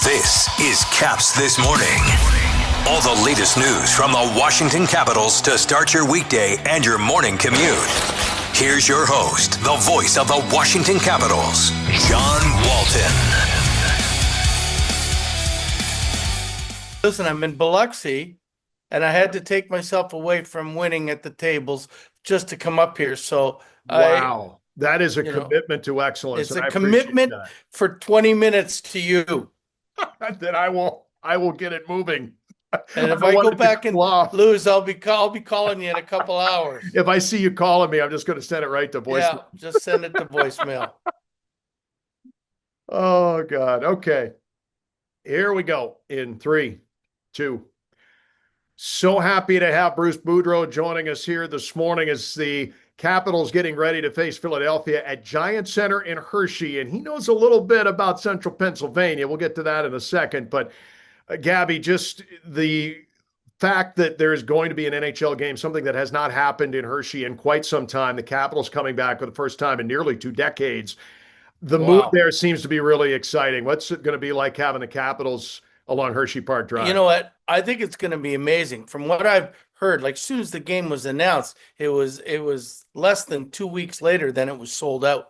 This is Caps This Morning. All the latest news from the Washington Capitals to start your weekday and your morning commute. Here's your host, the voice of the Washington Capitals, John Walton. Listen, I'm in Biloxi, and I had to take myself away from winning at the tables just to come up here. So, wow, that is a commitment to excellence. It's a commitment for 20 minutes to you. Then I will get it moving. And if I go back and lose, I'll be calling you in a couple hours. If I see you calling me, I'm just going to send it right to voicemail. Yeah, just send it to voicemail. Oh, God. Okay. Here we go in 3, 2. So happy to have Bruce Boudreau joining us here this morning as the Capitals getting ready to face Philadelphia at Giant Center in Hershey. And he knows a little bit about Central Pennsylvania. We'll get to that in a second. But Gabby, just the fact that there is going to be an NHL game, something that has not happened in Hershey in quite some time. The Capitals coming back for the first time in nearly 2 decades. The move there seems to be really exciting. What's it going to be like having the Capitals along Hershey Park Drive? You know what? I think it's going to be amazing. From what I've heard, like as soon as the game was announced, it was less than 2 weeks later than it was sold out.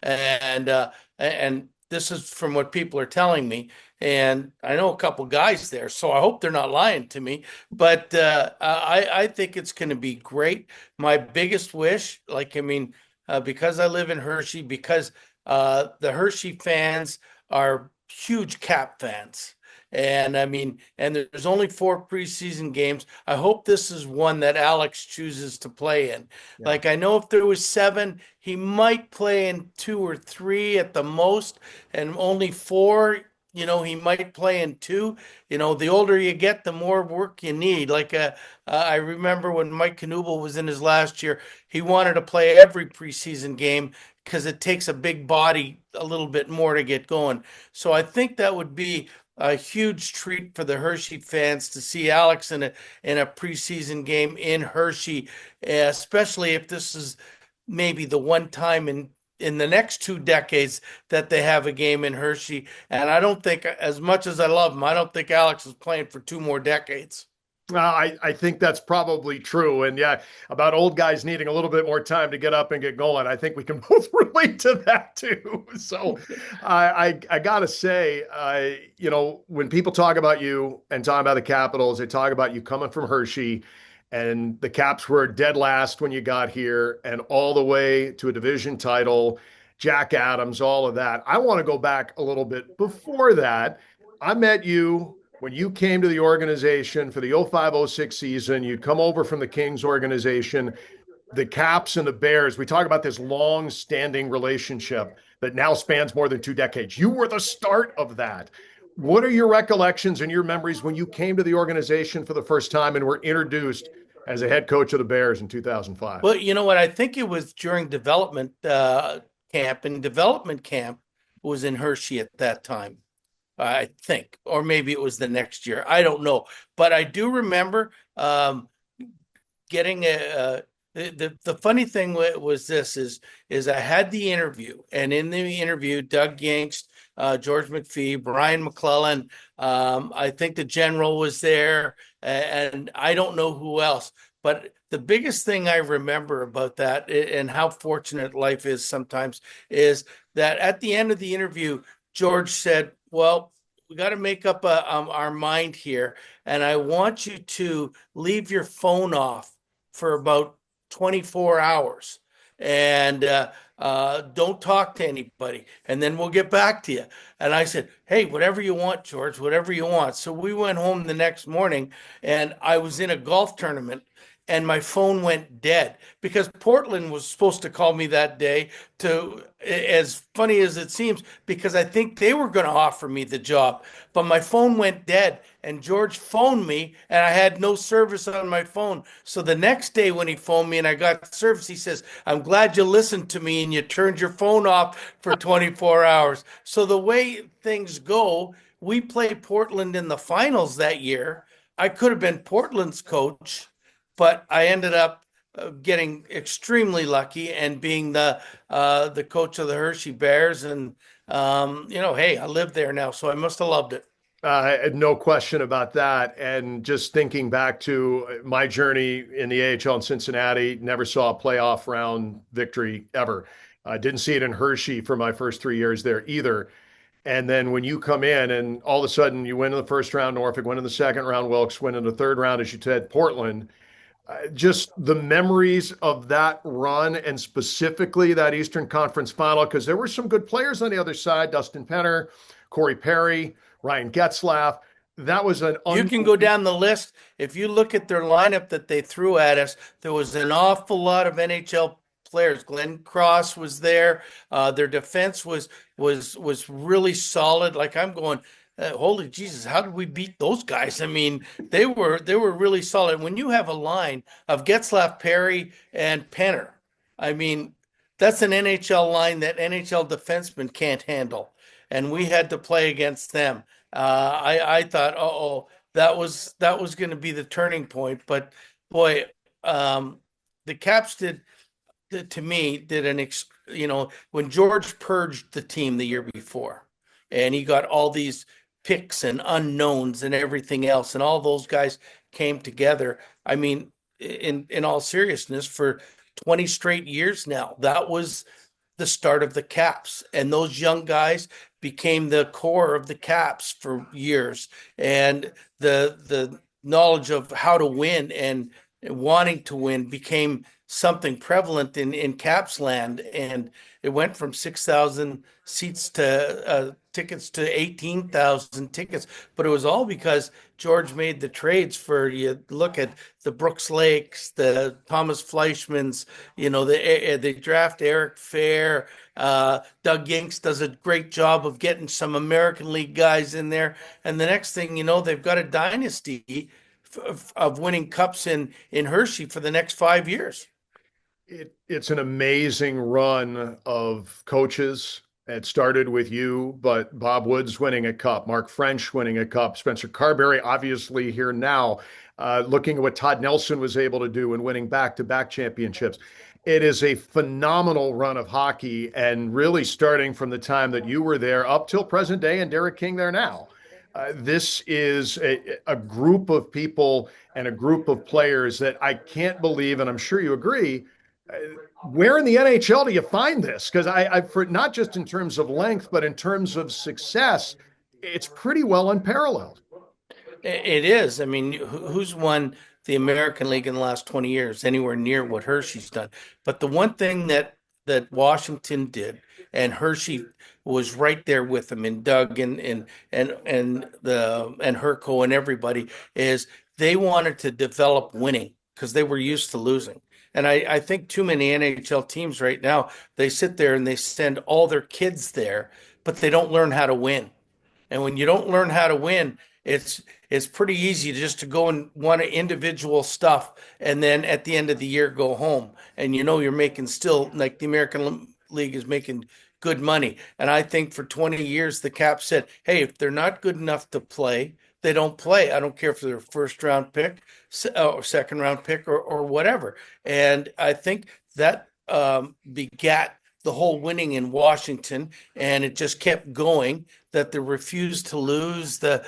And this is from what people are telling me. And I know a couple guys there, so I hope they're not lying to me. But I think it's going to be great. My biggest wish, because I live in Hershey, because the Hershey fans are huge Cap fans. And there's only 4 preseason games. I hope this is one that Alex chooses to play in. Yeah. Like, I know if there was 7, he might play in 2 or 3 at the most, and only 4, he might play in 2. The older you get, the more work you need. I remember when Mike Knuble was in his last year, he wanted to play every preseason game because it takes a big body a little bit more to get going. So I think that would be a huge treat for the Hershey fans to see Alex in a preseason game in Hershey, especially if this is maybe the one time in the next 2 decades that they have a game in Hershey. And I don't think, as much as I love him, I don't think Alex is playing for 2 more decades. I think that's probably true. And yeah, about old guys needing a little bit more time to get up and get going. I think we can both relate to that too. So I got to say, when people talk about you and talk about the Capitals, they talk about you coming from Hershey, and the Caps were dead last when you got here and all the way to a division title, Jack Adams, all of that. I want to go back a little bit before that. I met you when you came to the organization for the 05-06 season. You'd come over from the Kings organization, the Caps and the Bears. We talk about this long-standing relationship that now spans more than 2 decades. You were the start of that. What are your recollections and your memories when you came to the organization for the first time and were introduced as a head coach of the Bears in 2005? Well, you know what? I think it was during development camp, and development camp was in Hershey at that time. I think, or maybe it was the next year. I don't know, but I do remember getting the funny thing was this is I had the interview, and in the interview, Doug Yangst, George McPhee, Brian McClellan, I think the general was there, and I don't know who else. But the biggest thing I remember about that, and how fortunate life is sometimes, is that at the end of the interview, George said, well, we got to make up our mind here, and I want you to leave your phone off for about 24 hours and don't talk to anybody, and then we'll get back to you. And I said, hey, whatever you want, George, whatever you want. So we went home the next morning, and I was in a golf tournament, and my phone went dead because Portland was supposed to call me that day, to, as funny as it seems, because I think they were going to offer me the job. But my phone went dead, and George phoned me, and I had no service on my phone. So the next day when he phoned me and I got service, he says, I'm glad you listened to me and you turned your phone off for 24 hours. So the way things go, we play Portland in the finals that year. I could have been Portland's coach, but I ended up getting extremely lucky and being the coach of the Hershey Bears, and Hey, I live there now, so I must have loved it. No question about that. And just thinking back to my journey in the AHL in Cincinnati, never saw a playoff round victory ever. Didn't see it in Hershey for my first 3 years there either. And then when you come in and all of a sudden you win in the first round, Norfolk, win in the second round, Wilkes, win in the third round, as you said, Portland, just the memories of that run and specifically that Eastern Conference final, because there were some good players on the other side, Dustin Penner, Corey Perry, Ryan Getzlaff. That was an You can go down the list. If you look at their lineup that they threw at us, there was an awful lot of NHL players. Glenn Cross was there. Their defense was really solid. Like I'm going, holy Jesus, how did we beat those guys? I mean, they were really solid. When you have a line of Getzlaff, Perry, and Penner, I mean, that's an NHL line that NHL defensemen can't handle, and we had to play against them. I thought, oh, that was going to be the turning point. But boy, the Caps to me did when George purged the team the year before, and he got all these picks and unknowns and everything else, and all those guys came together. I mean, in all seriousness, for 20 straight years now, that was the start of the Caps, and those young guys became the core of the Caps for years, and the knowledge of how to win and wanting to win became something prevalent in Caps land, and it went from 6,000 seats to tickets to 18,000 tickets. But it was all because George made the trades. For you look at the Brooks Lakes, the Thomas Fleischmans, they draft Eric Fair. Doug Yanks does a great job of getting some American League guys in there. And the next thing you know, they've got a dynasty of winning cups in Hershey for the next 5 years. It's an amazing run of coaches. It started with you, but Bob Woods winning a cup, Mark French winning a cup, Spencer Carberry obviously here now, looking at what Todd Nelson was able to do and winning back-to-back championships. It is a phenomenal run of hockey, and really starting from the time that you were there up till present day and Derek King there now. This is a group of people and a group of players that I can't believe, and I'm sure you agree, where in the NHL do you find this? Because for not just in terms of length, but in terms of success, it's pretty well unparalleled. It is. I mean, who's won the American League in the last 20 years anywhere near what Hershey's done? But the one thing that Washington did, and Hershey was right there with them, and Doug and Herco and everybody, is they wanted to develop winning because they were used to losing. And I think too many NHL teams right now, they sit there and they send all their kids there, but they don't learn how to win. And when you don't learn how to win, it's pretty easy just to go and want individual stuff, and then at the end of the year go home. And you're making still, like, the American League is making good money. And I think for 20 years the Caps said, hey, if they're not good enough to play, they don't play. I don't care if they're a first round pick or second round pick or whatever. And I think that begat the whole winning in Washington, and it just kept going. That they refused to lose, the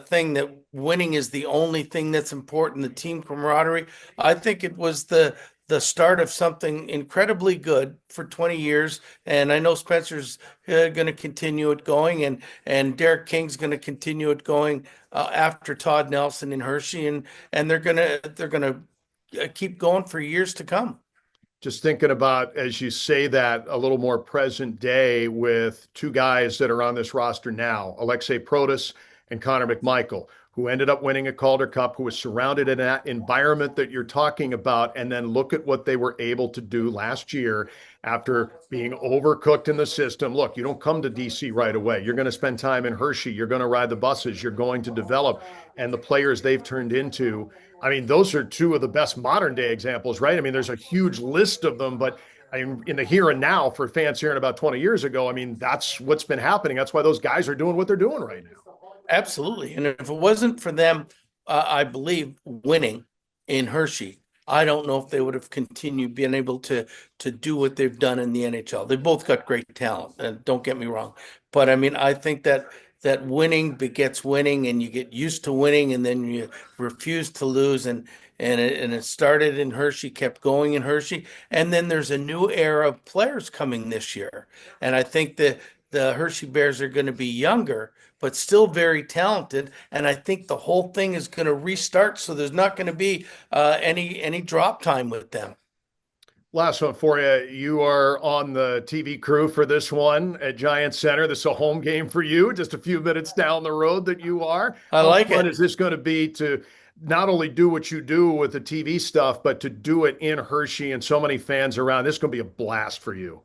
thing that winning is the only thing that's important, the team camaraderie. I think it was the start of something incredibly good for 20 years. And I know Spencer's going to continue it going, and Derek King's going to continue it going after Todd Nelson and Hershey, and they're going to keep going for years to come. Just thinking about, as you say that, a little more present day with two guys that are on this roster now, Alexei Protas and Connor McMichael, who ended up winning a Calder Cup, who was surrounded in that environment that you're talking about. And then look at what they were able to do last year after being overcooked in the system. Look, you don't come to DC right away. You're going to spend time in Hershey. You're going to ride the buses. You're going to develop. And the players they've turned into, I mean, those are two of the best modern day examples, right? I mean, there's a huge list of them, but in the here and now for fans hearing about 20 years ago, I mean, that's what's been happening. That's why those guys are doing what they're doing right now. Absolutely. And if it wasn't for them, I believe, winning in Hershey, I don't know if they would have continued being able to do what they've done in the NHL. They both got great talent, and don't get me wrong. But I mean, I think that winning begets winning, and you get used to winning, and then you refuse to lose. And it started in Hershey, kept going in Hershey, and then there's a new era of players coming this year, and I think that the Hershey Bears are going to be younger, but still very talented. And I think the whole thing is going to restart, so there's not going to be any drop time with them. Last one for you. You are on the TV crew for this one at Giant Center. This is a home game for you, just a few minutes down the road that you are. I How like fun it. is this going to be to not only do what you do with the TV stuff, but to do it in Hershey and so many fans around? This is going to be a blast for you.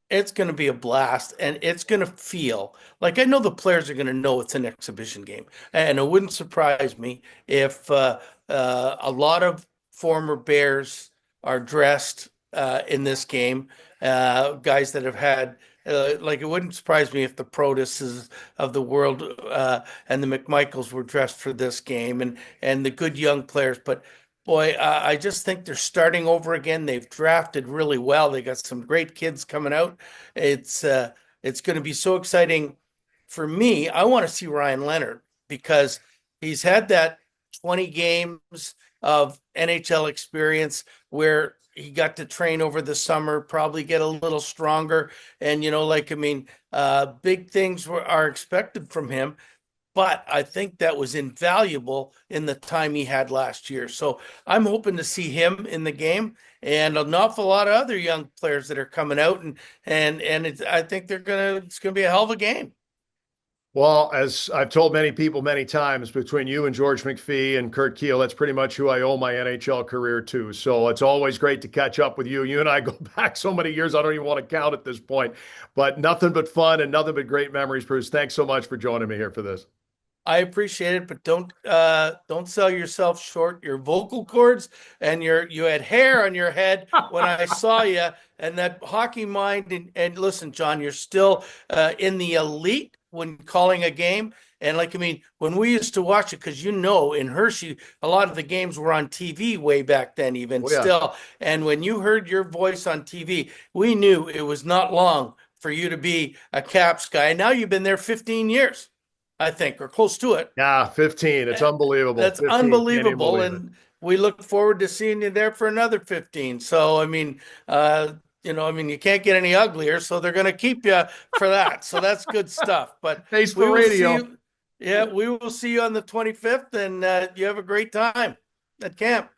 It's going to be a blast, and it's going to feel like, I know the players are going to know it's an exhibition game, and it wouldn't surprise me if a lot of former Bears are dressed in this game. Guys that have had, like, it wouldn't surprise me if the Protuses of the world and the McMichaels were dressed for this game, and the good young players. But boy, I just think they're starting over again. They've drafted really well. They got some great kids coming out. It's going to be so exciting for me. I want to see Ryan Leonard because he's had that 20 games of NHL experience where he got to train over the summer, probably get a little stronger. And, like, I mean, big things are expected from him. But I think that was invaluable in the time he had last year. So I'm hoping to see him in the game, and an awful lot of other young players that are coming out, and I think it's gonna be a hell of a game. Well, as I've told many people many times, between you and George McPhee and Kurt Keel, that's pretty much who I owe my NHL career to. So it's always great to catch up with you. You and I go back so many years, I don't even want to count at this point. But nothing but fun and nothing but great memories, Bruce. Thanks so much for joining me here for this. I appreciate it, but don't sell yourself short. Your vocal cords and you had hair on your head when I saw you, and that hockey mind. And listen, John, you're still in the elite when calling a game. And like, I mean, when we used to watch it, because in Hershey, a lot of the games were on TV way back then, even still. And when you heard your voice on TV, we knew it was not long for you to be a Caps guy. And now you've been there 15 years. I think, or close to it. Yeah, 15. It's unbelievable. That's 15. unbelievable. And we look forward to seeing you there for another 15. So, I mean, you can't get any uglier, so they're going to keep you for that. So that's good stuff. But thanks for radio. we will see you on the 25th, and you have a great time at camp.